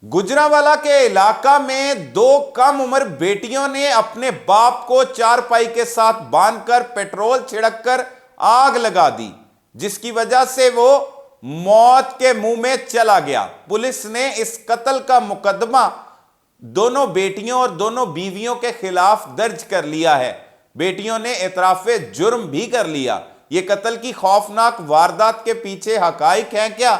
गुजरांवाला के इलाका में दो कम उम्र बेटियों ने अपने बाप को चारपाई के साथ बांधकर पेट्रोल छिड़ककर आग लगा दी, जिसकी वजह से वो मौत के मुंह में चला गया। पुलिस ने इस कत्ल का मुकदमा दोनों बेटियों और दोनों बीवियों के खिलाफ दर्ज कर लिया है। बेटियों ने एतराफे जुर्म भी कर लिया। ये कत्ल की खौफनाक वारदात के पीछे हकाइक हैं क्या,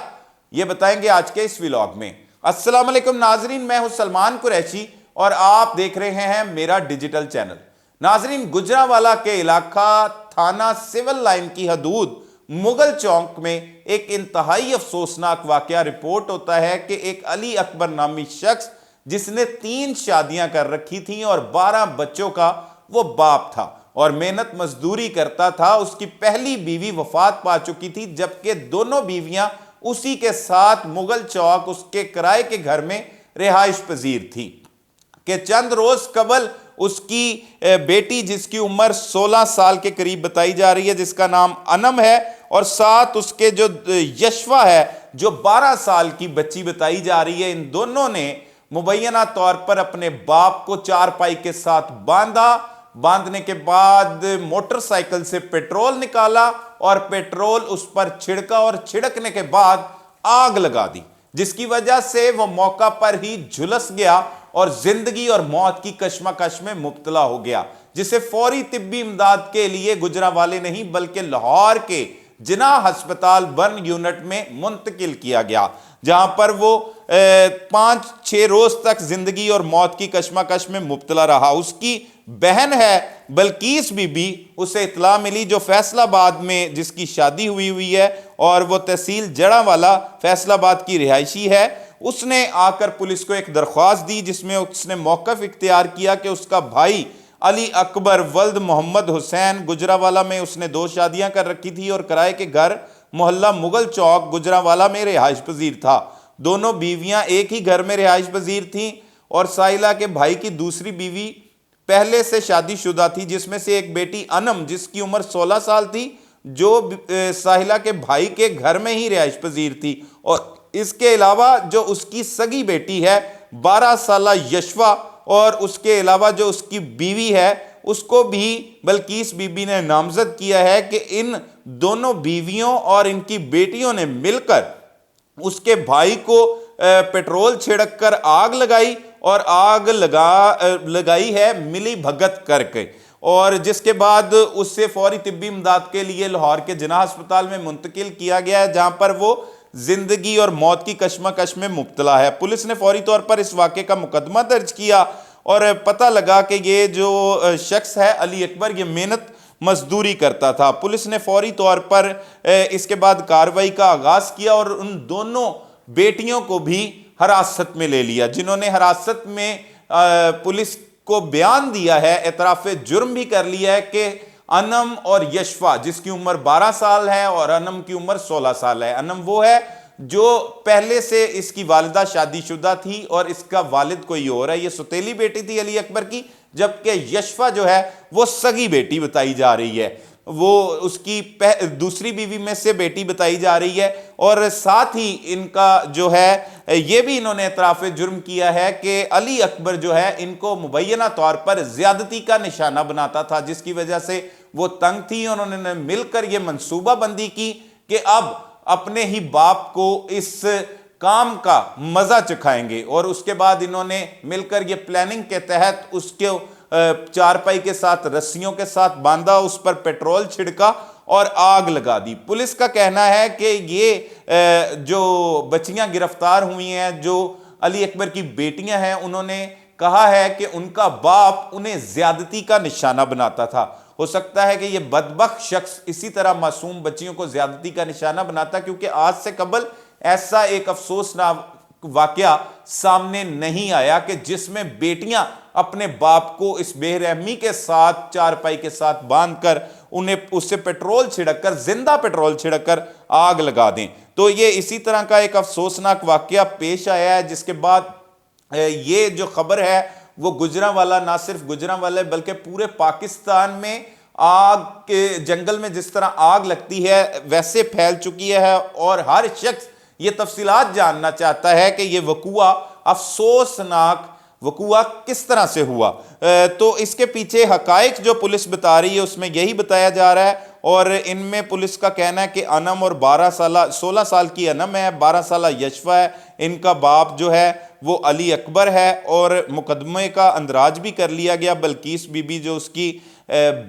ये बताएंगे आज के इस व्लॉग में। अस्सलाम वालेकुम नाजरीन, मैं हूं सलमान कुरैशी और आप देख रहे हैं मेरा डिजिटल चैनल। नाजरीन, गुजरांवाला के इलाका थाना सिविल लाइन की हदूद मुगल चौक में एक इंतहाई अफसोसनाक वाकया रिपोर्ट होता है कि एक अली अकबर नामी शख्स, जिसने 3 शादियां कर रखी थी और 12 बच्चों का वो बाप था और मेहनत मजदूरी करता था, उसकी पहली बीवी वफात पा चुकी थी, जबकि दोनों बीवियां उसी के साथ मुगल चौक उसके किराए के घर में रिहाइश पजीर थी कि चंद रोज कबल उसकी बेटी, जिसकी उम्र 16 साल के करीब बताई जा रही है, जिसका नाम अनम है, और साथ उसके जो यशवा है जो 12 साल की बच्ची बताई जा रही है, इन दोनों ने मुबैना तौर पर अपने बाप को चारपाई के साथ बांधने के बाद मोटरसाइकिल से पेट्रोल निकाला और पेट्रोल उस पर छिड़का और छिड़कने के बाद आग लगा दी, जिसकी वजह से वह मौका पर ही झुलस गया और जिंदगी और मौत की कश्मकश में मुब्तला हो गया, जिसे फौरी तिब्बी इमदाद के लिए गुजरांवाले नहीं बल्कि लाहौर के जिनाह अस्पताल बर्न यूनिट में मुंतकिल किया गया, जहां पर वो 5-6 रोज तक जिंदगी और मौत की कश्मकश में मुब्तला रहा। उसकी बहन है बल्कीस बीबी, उसे इत्तला मिली, जो फैसलाबाद में जिसकी शादी हुई है और वो तहसील जड़ांवाला फैसलाबाद की रिहायशी है, उसने आकर पुलिस को एक दरख्वास्त दी, जिसमें उसने मौक़िफ़ इख्तियार किया कि उसका भाई अली अकबर वल्द मोहम्मद हुसैन, गुजरांवाला में उसने 2 शादियां कर रखी थी और किराए के घर मोहल्ला मुगल चौक गुजरांवाला में रिहाइश पजीर था। दोनों बीवियां एक ही घर में रिहाइश पजीर थीं और साहिला के भाई की दूसरी बीवी पहले से शादीशुदा थी, जिसमें से एक बेटी अनम, जिसकी उम्र 16 साल थी, जो साहिला के भाई के घर में ही रिहाइश पजीर थी, और इसके अलावा जो उसकी सगी बेटी है 12 साला यशवा, और उसके अलावा जो उसकी बीवी है उसको भी बल्कीस बीबी ने नामजद किया है कि इन दोनों बीवियों और इनकी बेटियों ने मिलकर उसके भाई को पेट्रोल छिड़क कर आग लगाई और आग लगाई है मिली भगत करके, और जिसके बाद उससे फौरी तिब्बी इमदाद के लिए लाहौर के जिनाह अस्पताल में मुंतकिल किया गया है, जहां पर वो जिंदगी और मौत की कश्मकश में मुब्तला है। पुलिस ने फौरी तौर पर इस वाक़े का मुकदमा दर्ज किया और पता लगा कि ये जो शख्स है अली अकबर, ये मेहनत मजदूरी करता था। पुलिस ने फौरी तौर पर इसके बाद कार्रवाई का आगाज़ किया और उन दोनों बेटियों को भी हिरासत में ले लिया, जिन्होंने हिरासत में पुलिस को बयान दिया है, एतराफ़े जुर्म भी कर लिया है कि अनम और यशवा, जिसकी उम्र 12 साल है और अनम की उम्र 16 साल है। अनम वो है जो पहले से इसकी वालिदा शादीशुदा थी और इसका वालिद कोई और है, ये सौतेली बेटी थी अली अकबर की, जबकि यशवा जो है वो सगी बेटी बताई जा रही है, वो उसकी दूसरी बीवी में से बेटी बताई जा रही है। और साथ ही इनका जो है ये भी इन्होंने एतराफ़े जुर्म किया है कि अली अकबर जो है इनको मुबैना तौर पर ज़्यादती का निशाना बनाता था, जिसकी वजह से वो तंग थी। उन्होंने मिलकर ये मंसूबा बंदी की कि अब अपने ही बाप को इस काम का मजा चखाएंगे, और उसके बाद इन्होंने मिलकर ये प्लानिंग के तहत उसके चारपाई के साथ रस्सियों के साथ बांधा, उस पर पेट्रोल छिड़का और आग लगा दी। पुलिस का कहना है कि ये जो बच्चियां गिरफ्तार हुई हैं, जो अली अकबर की बेटियां हैं, उन्होंने कहा है कि उनका बाप उन्हें ज्यादती का निशाना बनाता था। हो सकता है कि ये बदबख्त शख्स इसी तरह मासूम बच्चियों को ज्यादती का निशाना बनाता, क्योंकि आज से कबल ऐसा एक अफसोसनाक वाकया सामने नहीं आया कि जिसमें बेटियां अपने बाप को इस बेरहमी के साथ चारपाई के साथ बांधकर उन्हें उससे पेट्रोल छिड़ककर, जिंदा पेट्रोल छिड़ककर आग लगा दें। तो ये इसी तरह का एक अफसोसनाक वाकया पेश आया है, जिसके बाद ये जो खबर है वो गुजरांवाला, ना सिर्फ गुजरांवाला बल्कि पूरे पाकिस्तान में आग के जंगल में जिस तरह आग लगती है वैसे फैल चुकी है, और हर शख्स ये तफसीलात जानना चाहता है कि ये वकूआ افسوسناک وقوع کس طرح سے ہوا۔ تو اس کے پیچھے حقائق جو پولیس بتا رہی ہے اس میں یہی بتایا جا رہا ہے، اور ان میں پولیس کا کہنا ہے کہ انم اور 16 سال کی انم ہے، 12 سالہ یشفا ہے، ان کا باپ جو ہے وہ علی اکبر ہے، اور مقدمے کا اندراج بھی کر لیا گیا۔ بلقیس بی بی جو اس کی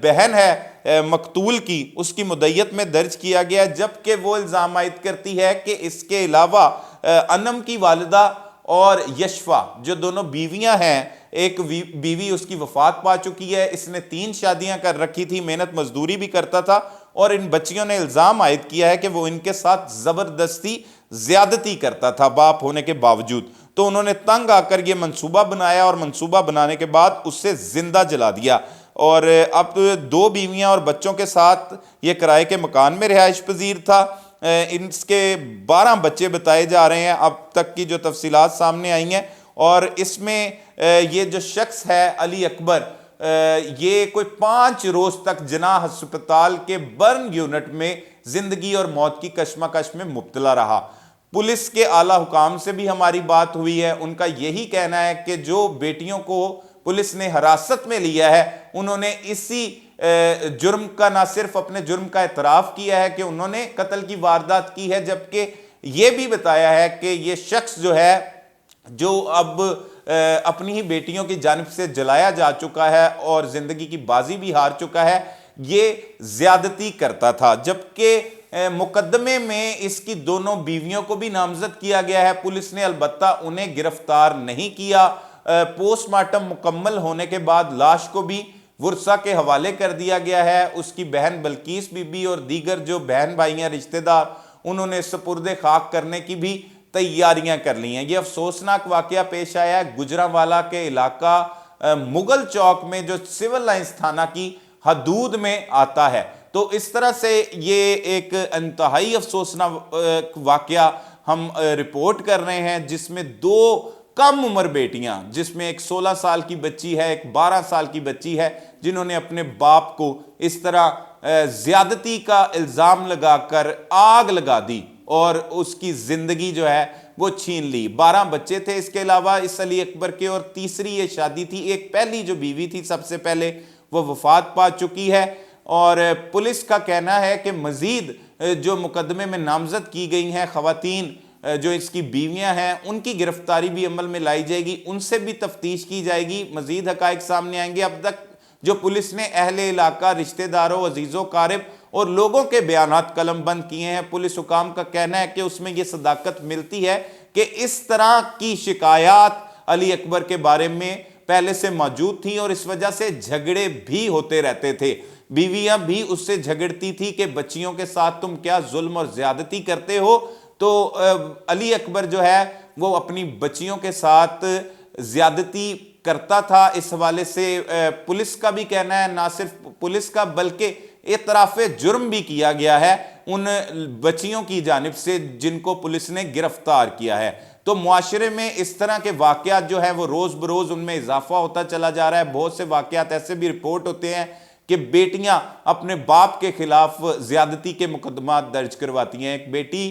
بہن ہے مقتول کی، اس کی مدعیت میں درج کیا گیا، جبکہ وہ الزام عائد کرتی ہے کہ اس کے علاوہ انم کی والدہ اور یشفا جو دونوں بیویاں ہیں، ایک بیوی اس کی وفات پا چکی ہے، اس نے 3 شادیاں کر رکھی تھی، محنت مزدوری بھی کرتا تھا، اور ان بچیوں نے الزام عائد کیا ہے کہ وہ ان کے ساتھ زبردستی زیادتی کرتا تھا باپ ہونے کے باوجود۔ تو انہوں نے تنگ آ کر یہ منصوبہ بنایا، اور منصوبہ بنانے کے بعد اسے زندہ جلا دیا، اور اب 2 بیویاں اور بچوں کے ساتھ یہ کرائے کے مکان میں رہائش پذیر تھا۔ اس کے 12 بچے بتائے جا رہے ہیں اب تک کی جو تفصیلات سامنے آئی ہیں، اور اس میں یہ جو شخص ہے علی اکبر، یہ کوئی 5 روز تک جناح ہسپتال کے برن یونٹ میں زندگی اور موت کی کشمکش میں مبتلا رہا۔ پولیس کے اعلیٰ حکام سے بھی ہماری بات ہوئی ہے، ان کا یہی کہنا ہے کہ جو بیٹیوں کو پولیس نے حراست میں لیا ہے، انہوں نے اسی جرم کا نہ صرف اپنے جرم کا اعتراف کیا ہے کہ انہوں نے قتل کی واردات کی ہے، جبکہ یہ بھی بتایا ہے کہ یہ شخص جو ہے، جو اب اپنی ہی بیٹیوں کی جانب سے جلایا جا چکا ہے اور زندگی کی بازی بھی ہار چکا ہے، یہ زیادتی کرتا تھا۔ جبکہ مقدمے میں اس کی دونوں بیویوں کو بھی نامزد کیا گیا ہے، پولیس نے البتہ انہیں گرفتار نہیں کیا۔ پوسٹ مارٹم مکمل ہونے کے بعد لاش کو بھی ورثہ کے حوالے کر دیا گیا ہے۔ اس کی بہن بلقیس بی بی اور دیگر جو بہن بھائی ہیں رشتہ دار، انہوں نے سپرد خاک کرنے کی بھی تیاریاں کر لی ہیں۔ یہ افسوسناک واقعہ پیش آیا ہے گجرانوالہ کے علاقہ مغل چوک میں، جو سول لائنز تھانہ کی حدود میں آتا ہے۔ تو اس طرح سے یہ ایک انتہائی افسوسناک واقعہ ہم رپورٹ کر رہے ہیں، جس میں 2 کم عمر بیٹیاں، جس میں ایک 16 سال کی بچی ہے، ایک 12 سال کی بچی ہے، جنہوں نے اپنے باپ کو اس طرح زیادتی کا الزام لگا کر آگ لگا دی اور اس کی زندگی جو ہے وہ چھین لی۔ 12 بچے تھے اس کے علاوہ اس علی اکبر کے، اور تیسری یہ شادی تھی۔ ایک پہلی جو بیوی تھی سب سے پہلے، وہ وفات پا چکی ہے، اور پولیس کا کہنا ہے کہ مزید جو مقدمے میں نامزد کی گئی ہیں خواتین، جو اس کی بیویاں ہیں، ان کی گرفتاری بھی عمل میں لائی جائے گی، ان سے بھی تفتیش کی جائے گی، مزید حقائق سامنے آئیں گے۔ اب تک جو پولیس نے اہل علاقہ، رشتہ داروں، عزیز و قارب اور لوگوں کے بیانات قلم بند کیے ہیں، پولیس حکام کا کہنا ہے کہ اس میں یہ صداقت ملتی ہے کہ اس طرح کی شکایات علی اکبر کے بارے میں پہلے سے موجود تھیں، اور اس وجہ سے جھگڑے بھی ہوتے رہتے تھے۔ بیویاں بھی اس سے جھگڑتی تھی کہ بچیوں کے ساتھ تم کیا ظلم اور زیادتی کرتے ہو۔ تو علی اکبر جو ہے وہ اپنی بچیوں کے ساتھ زیادتی کرتا تھا۔ اس حوالے سے پولیس کا بھی کہنا ہے، نہ صرف پولیس کا بلکہ اعتراف جرم بھی کیا گیا ہے ان بچیوں کی جانب سے جن کو پولیس نے گرفتار کیا ہے۔ تو معاشرے میں اس طرح کے واقعات جو ہیں وہ روز بروز ان میں اضافہ ہوتا چلا جا رہا ہے۔ بہت سے واقعات ایسے بھی رپورٹ ہوتے ہیں کہ بیٹیاں اپنے باپ کے خلاف زیادتی کے مقدمات درج کرواتی ہیں۔ ایک بیٹی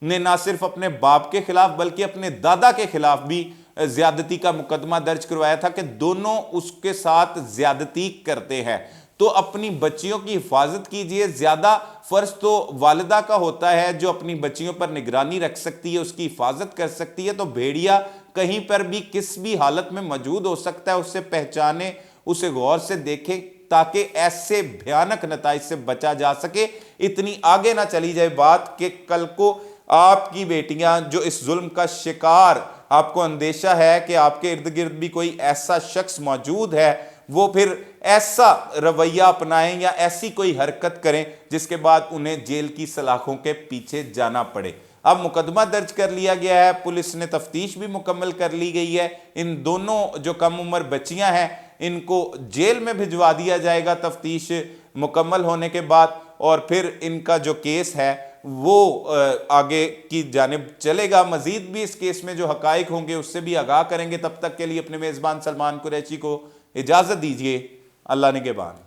نے نہ صرف اپنے باپ کے خلاف بلکہ اپنے دادا کے خلاف بھی زیادتی کا مقدمہ درج کروایا تھا کہ دونوں اس کے ساتھ زیادتی کرتے ہیں۔ تو اپنی بچیوں کی حفاظت کیجئے۔ زیادہ فرض تو والدہ کا ہوتا ہے جو اپنی بچیوں پر نگرانی رکھ سکتی ہے، اس کی حفاظت کر سکتی ہے۔ تو بھیڑیا کہیں پر بھی کس بھی حالت میں موجود ہو سکتا ہے، اسے پہچانے، اسے غور سے دیکھے تاکہ ایسے بھیانک نتائج سے بچا جا سکے۔ اتنی آگے نہ چلی جائے بات کہ کل کو آپ کی بیٹیاں جو اس ظلم کا شکار، آپ کو اندیشہ ہے کہ آپ کے ارد گرد بھی کوئی ایسا شخص موجود ہے، وہ پھر ایسا رویہ اپنائیں یا ایسی کوئی حرکت کریں جس کے بعد انہیں جیل کی سلاخوں کے پیچھے جانا پڑے۔ اب مقدمہ درج کر لیا گیا ہے، پولیس نے تفتیش بھی مکمل کر لی گئی ہے۔ ان دونوں جو کم عمر بچیاں ہیں ان کو جیل میں بھجوا دیا جائے گا تفتیش مکمل ہونے کے بعد، اور پھر ان کا جو کیس ہے وہ آگے کی جانب چلے گا۔ مزید بھی اس کیس میں جو حقائق ہوں گے اس سے بھی آگاہ کریں گے۔ تب تک کے لیے اپنے میزبان سلمان قریشی کو اجازت دیجیے۔ اللہ نگہبان۔